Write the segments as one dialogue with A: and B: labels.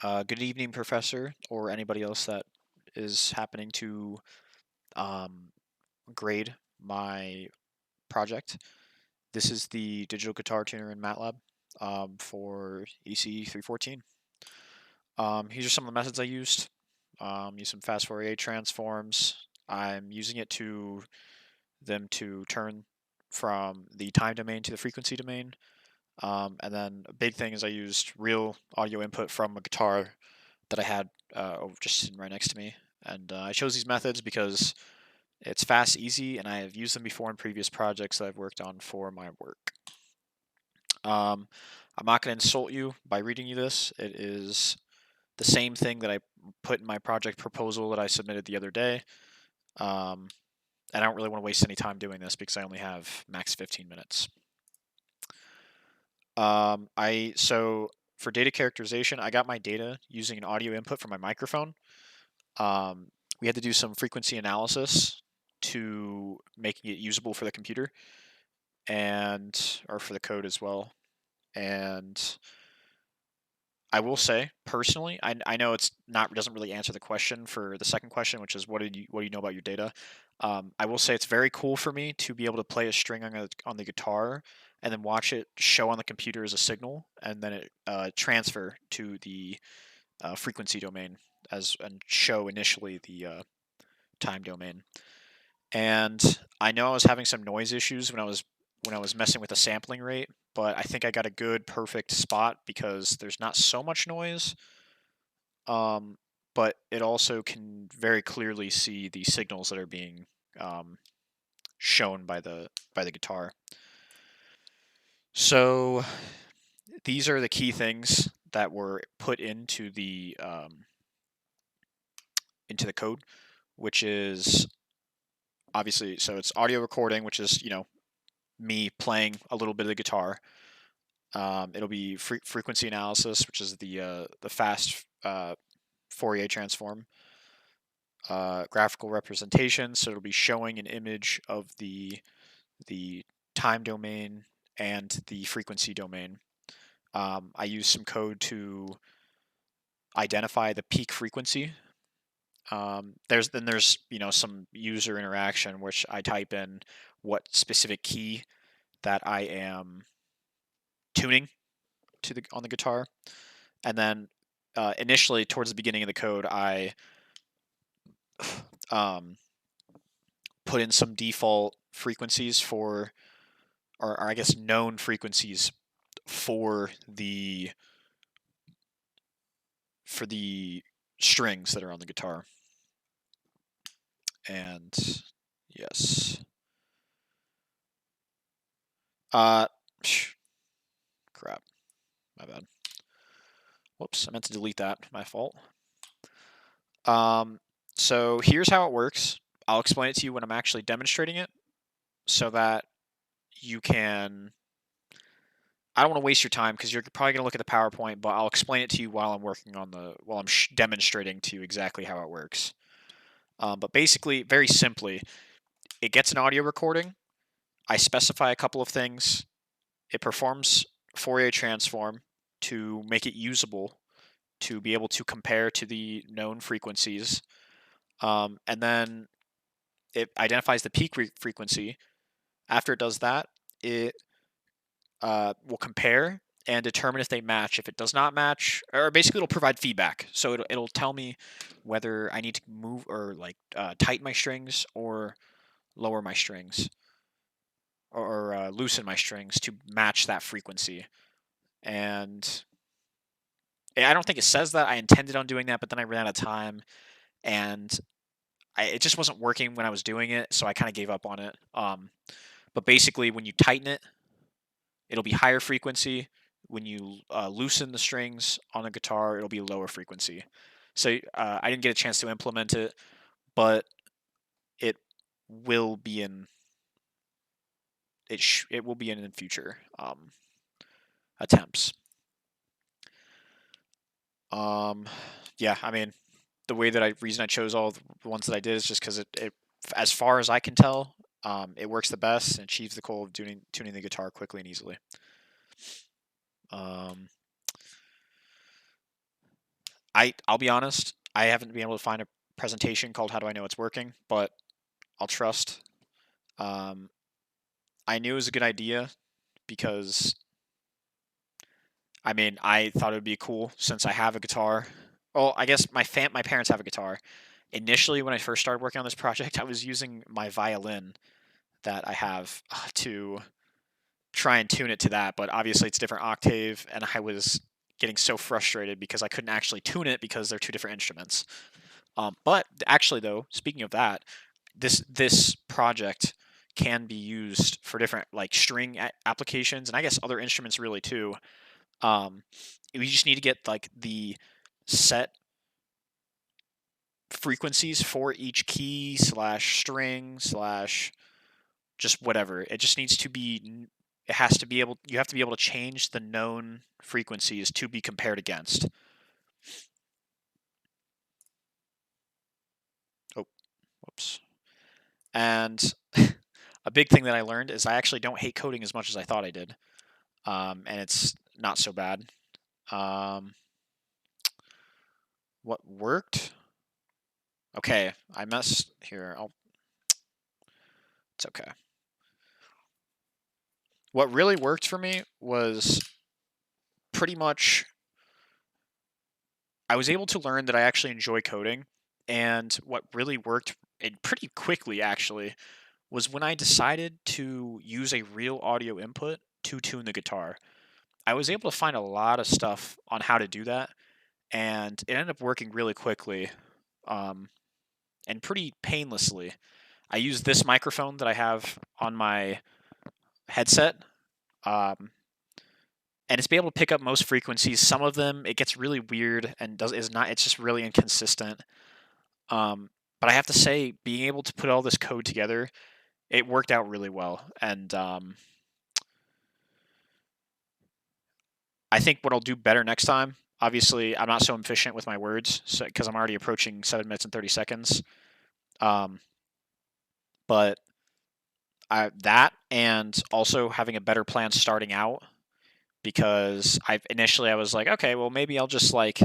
A: Good evening, Professor, or anybody else that is happening to um, grade my project. This is the digital guitar tuner in MATLAB for ECE314. These are some of the methods I used. Use some fast Fourier transforms. I'm using it to turn from the time domain to the frequency domain. And then a big thing is I used real audio input from a guitar that I had just sitting right next to me. And I chose these methods because it's fast, easy, and I have used them before in previous projects that I've worked on for my work. I'm not going to insult you by reading you this. It is the same thing that I put in my project proposal that I submitted the other day. And I don't really want to waste any time doing this because I only have max 15 minutes. So for data characterization, I got my data using an audio input from my microphone. We had to do some frequency analysis to making it usable for the computer or for the code as well. And I will say personally, I know it's not doesn't really answer the question for the second question, which is what do you know about your data? I will say it's very cool for me to be able to play a string on the guitar and then watch it show on the computer as a signal, and then it transfer to the frequency domain and show initially the time domain. And I know I was having some noise issues when I was messing with the sampling rate, but I think I got a good perfect spot because there's not so much noise. Um, but it also can very clearly see the signals that are being shown by the guitar. So these are the key things that were put into the code, which is obviously, so it's audio recording, which is me playing a little bit of the guitar. It'll be frequency analysis, which is the fast Fourier transform. Graphical representation, so it'll be showing an image of the time domain and the frequency domain. I use some code to identify the peak frequency. There's some user interaction, which I type in what specific key that I am tuning on the guitar, and then initially towards the beginning of the code, I um, put in some default frequencies or I guess known frequencies for the strings that are on the guitar. And yes, uh, crap, my bad. Whoops, I meant to delete that. My fault. So here's how it works. I'll explain it to you when I'm actually demonstrating it, so that you can. I don't want to waste your time because you're probably going to look at the PowerPoint, but I'll explain it to you while I'm demonstrating to you exactly how it works. But basically, very simply, it gets an audio recording. I specify a couple of things. It performs Fourier transform to make it usable to be able to compare to the known frequencies. And then it identifies the peak frequency. After it does that, it will compare and determine if they match. If it does not match, or basically it'll provide feedback. So it'll tell me whether I need to move or tighten my strings or lower my strings or loosen my strings to match that frequency. And I don't think it says that. I intended on doing that, but then I ran out of time, and it just wasn't working when I was doing it, so I kind of gave up on it. But basically, when you tighten it, it'll be higher frequency. When you loosen the strings on a guitar, it'll be lower frequency. So I didn't get a chance to implement it, but it will be in it will be in future attempts. Yeah, I mean, the reason I chose all the ones that I did is just because it, as far as I can tell, it works the best and achieves the goal of tuning the guitar quickly and easily. Um, I'll be honest, I haven't been able to find a presentation called "How do I know it's working?" But I'll trust. Um, I knew it was a good idea because I mean I thought it would be cool since I have a guitar. Well, I guess my parents have a guitar. Initially, when I first started working on this project, I was using my violin that I have to try and tune it to that, but obviously it's a different octave, and I was getting so frustrated because I couldn't actually tune it because they're two different instruments. But actually, though, speaking of that, this project can be used for different like string applications, and I guess other instruments really too. Um, we just need to get like the set frequencies for each key slash string slash just whatever. It just needs to be. It has to be able. You have to be able to change the known frequencies to be compared against. Oh, whoops. And a big thing that I learned is I actually don't hate coding as much as I thought I did, and it's not so bad. Um, what worked? Okay, I messed here. It's okay. What really worked for me was pretty much I was able to learn that I actually enjoy coding, and what really worked, and pretty quickly actually, was when I decided to use a real audio input to tune the guitar. I was able to find a lot of stuff on how to do that, and it ended up working really quickly, um, and pretty painlessly. I use this microphone that I have on my headset, um, and it's be able to pick up most frequencies. Some of them it gets really weird and does is not. It's just really inconsistent. Um, but I have to say, being able to put all this code together, it worked out really well. And I think what I'll do better next time. Obviously, I'm not so efficient with my words, so because I'm already approaching 7 minutes and 30 seconds. Um, but that and also having a better plan starting out because I was like, okay, well maybe I'll just like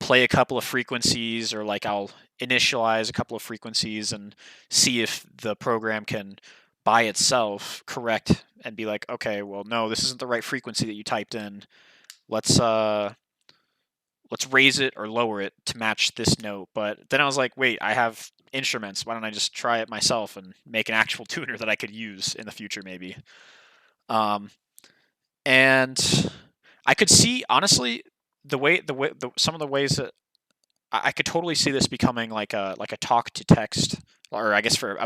A: play a couple of frequencies or like I'll initialize a couple of frequencies and see if the program can by itself correct and be like, okay, well no, this isn't the right frequency that you typed in. Let's let's raise it or lower it to match this note. But then I was like, wait, I have instruments. Why don't I just try it myself and make an actual tuner that I could use in the future maybe? Um, and I could see honestly some of the ways that I could totally see this becoming like a talk to text, or I guess for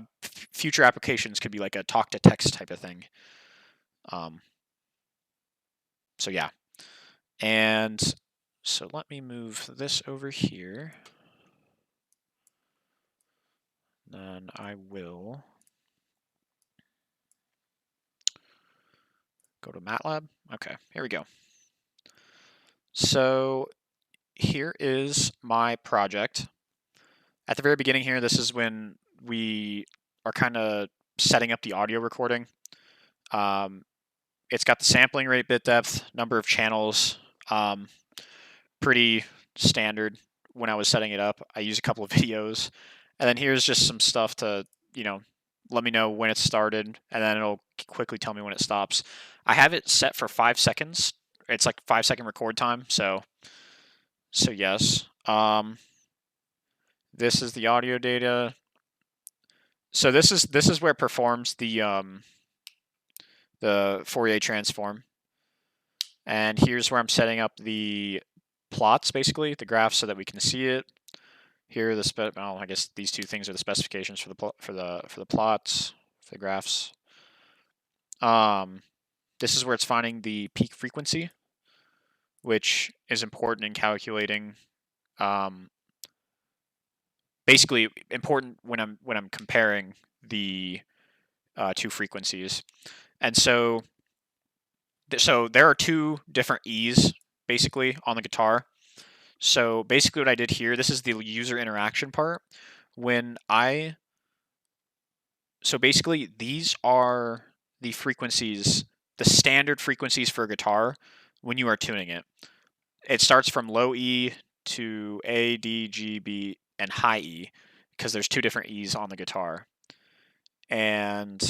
A: future applications could be like a talk to text type of thing. Um, so yeah, and so let me move this over here. Then I will go to MATLAB. Okay, here we go. So here is my project. At the very beginning here, this is when we are kind of setting up the audio recording. It's got the sampling rate, bit depth, number of channels, pretty standard when I was setting it up. I use a couple of videos, and then here's just some stuff to, let me know when it started, and then it'll quickly tell me when it stops. I have it set for 5 seconds. It's like 5 second record time, so yes. This is the audio data. So this is where it performs the Fourier transform. And here's where I'm setting up the plots, basically, the graphs, so that we can see it. Here are the I guess these two things are the specifications for the plots, for the graphs. This is where it's finding the peak frequency, which is important in calculating. Basically important when I'm comparing the two frequencies. And so there are two different E's basically on the guitar. So basically what I did here, this is the user interaction part. So basically these are the frequencies, the standard frequencies for a guitar when you are tuning it. It starts from low E to A, D, G, B, and high E, because there's 2 different E's on the guitar. And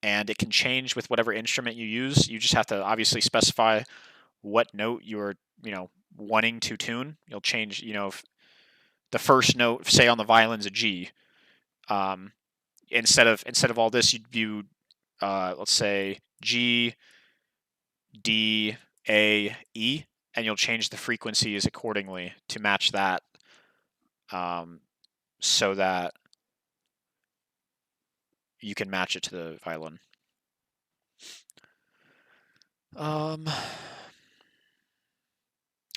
A: it can change with whatever instrument you use. You just have to obviously specify what note you're, wanting to tune. You'll change, if the first note, say on the violin's a G, instead of all this, you'd do, let's say G, D, A, E, and you'll change the frequencies accordingly to match that, so that you can match it to the violin.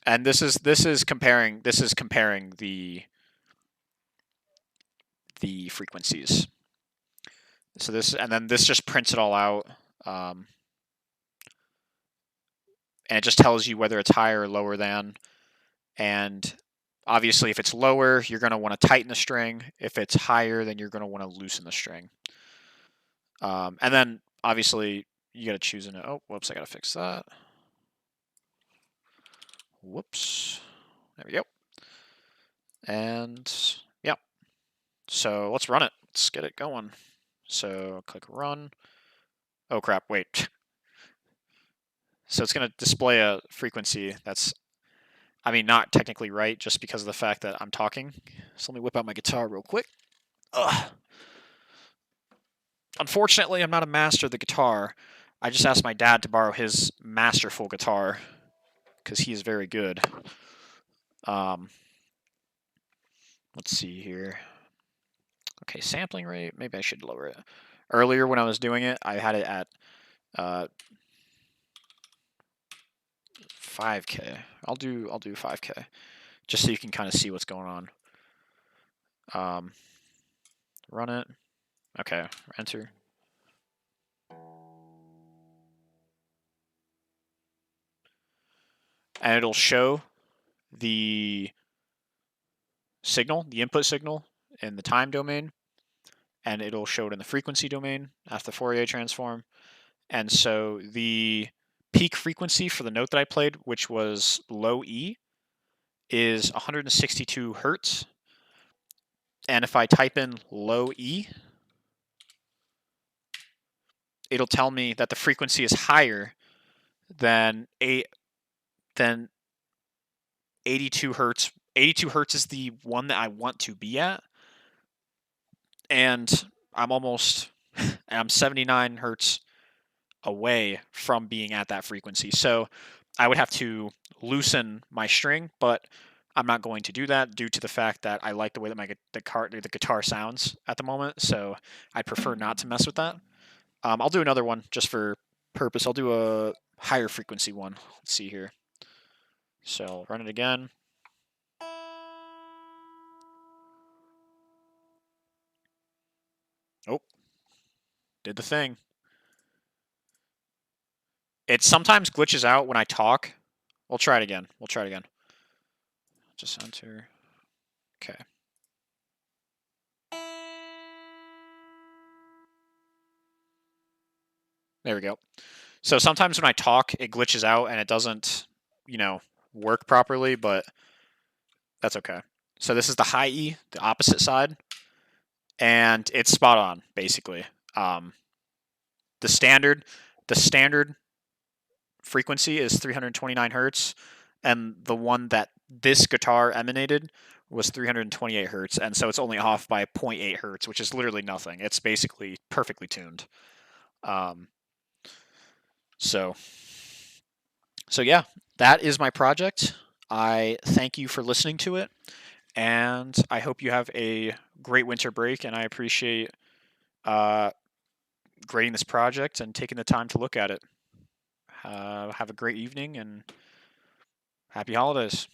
A: And this is comparing the frequencies. So and then this just prints it all out, and it just tells you whether it's higher or lower than. And obviously, if it's lower, you're going to want to tighten the string. If it's higher, then you're going to want to loosen the string. And then obviously, you got to choose an. Oh, whoops! I got to fix that. Whoops. There we go. And yeah. So let's run it. Let's get it going. So click run. Oh crap, wait. So it's going to display a frequency that's, not technically right, just because of the fact that I'm talking. So let me whip out my guitar real quick. Ugh. Unfortunately, I'm not a master of the guitar. I just asked my dad to borrow his masterful guitar, because he is very good. Let's see here. Okay, sampling rate. Maybe I should lower it. Earlier when I was doing it, I had it at 5K. I'll do 5K, just so you can kind of see what's going on. Run it. Okay, enter. And it'll show the signal, the input signal, in the time domain, and it'll show it in the frequency domain after the Fourier transform. And so the peak frequency for the note that I played, which was low E, is 162 hertz. And if I type in low E, it'll tell me that the frequency is higher than 82 hertz. 82 hertz is the one that I want to be at. And I'm 79 hertz away from being at that frequency. So I would have to loosen my string, but I'm not going to do that due to the fact that I like the way that the guitar sounds at the moment. So I'd prefer not to mess with that. I'll do another one just for purpose. I'll do a higher frequency one. Let's see here. So run it again. Oh, did the thing. It sometimes glitches out when I talk. We'll try it again. Just enter. Okay. There we go. So sometimes when I talk, it glitches out and it doesn't, work properly, but that's okay. So this is the high E, the opposite side, and it's spot on, basically. The standard frequency is 329 hertz, and the one that this guitar emanated was 328 hertz, and so it's only off by 0.8 hertz, which is literally nothing. It's basically perfectly tuned. So yeah, that is my project. I thank you for listening to it, and I hope you have a great winter break, and I appreciate grading this project and taking the time to look at it. Have a great evening, and happy holidays.